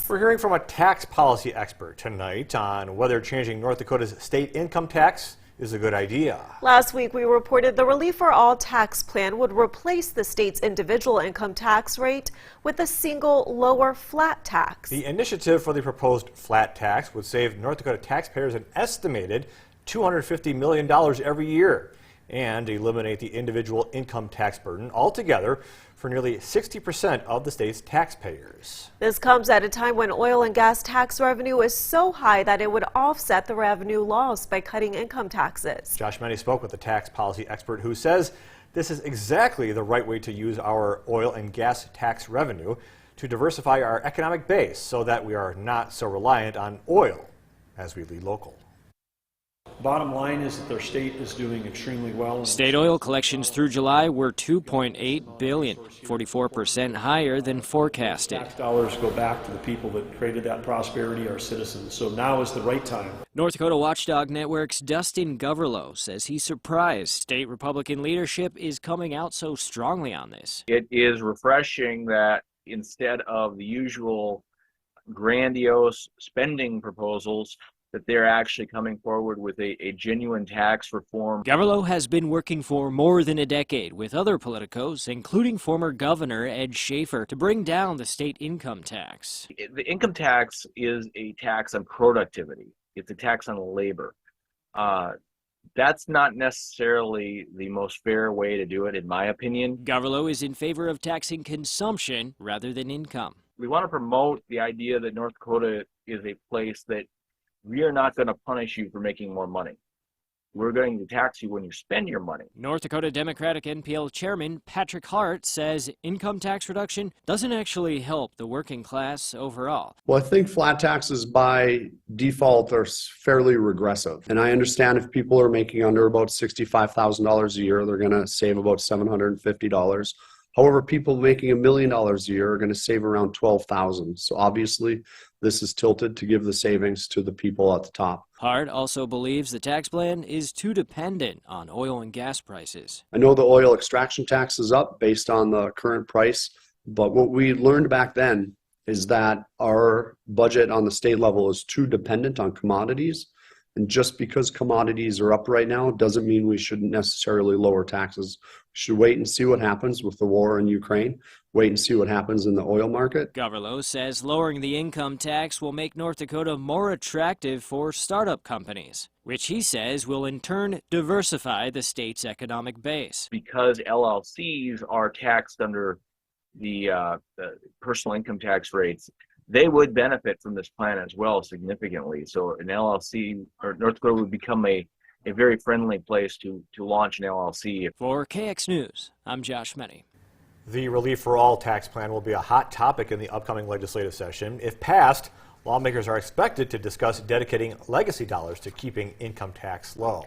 We're hearing from a tax policy expert tonight on whether changing North Dakota's state income tax is a good idea. Last week, we reported the Relief for All tax plan would replace the state's individual income tax rate with a single lower flat tax. The initiative for the proposed flat tax would save North Dakota taxpayers an estimated $250 million every year and eliminate the individual income tax burden altogether for nearly 60% of the state's taxpayers. This comes at a time when oil and gas tax revenue is so high that it would offset the revenue lost by cutting income taxes. Josh Meny spoke with a tax policy expert who says this is exactly the right way to use our oil and gas tax revenue to diversify our economic base so that we are not so reliant on oil as we lead local. Bottom line is that their state is doing extremely well. State oil collections through July were $2.8 billion, 44% higher than forecasted. Tax dollars go back to the people that created that prosperity, our citizens. So now is the right time. North Dakota Watchdog Network's Dustin Goverlow says he's surprised state Republican leadership is coming out so strongly on this. It is refreshing that instead of the usual grandiose spending proposals, that they're actually coming forward with a genuine tax reform. Goverlow has been working for more than a decade with other politicos, including former Governor Ed Schaefer, to bring down the state income tax. The income tax is a tax on productivity. It's a tax on labor. That's not necessarily the most fair way to do it, in my opinion. Goverlow is in favor of taxing consumption rather than income. We want to promote the idea that North Dakota is a place that we are not going to punish you for making more money. We're going to tax you when you spend your money. North Dakota Democratic NPL Chairman Patrick Hart says income tax reduction doesn't actually help the working class overall. Well, I think flat taxes by default are fairly regressive. And I understand if people are making under about $65,000 a year, they're going to save about $750. However, people making $1 million a year are going to save around $12,000. So obviously, this is tilted to give the savings to the people at the top. Hart also believes the tax plan is too dependent on oil and gas prices. I know the oil extraction tax is up based on the current price, but what we learned back then is that our budget on the state level is too dependent on commodities. And just because commodities are up right now doesn't mean we shouldn't necessarily lower taxes. We should wait and see what happens with the war in Ukraine, wait and see what happens in the oil market. Goverlow says lowering the income tax will make North Dakota more attractive for startup companies, which he says will in turn diversify the state's economic base. Because LLCs are taxed under the personal income tax rates, they would benefit from this plan as well significantly. So an LLC, or North Dakota would become a very friendly place to launch an LLC. For KX News, I'm Josh Meny. The Relief for All tax plan will be a hot topic in the upcoming legislative session. If passed, lawmakers are expected to discuss dedicating legacy dollars to keeping income tax low.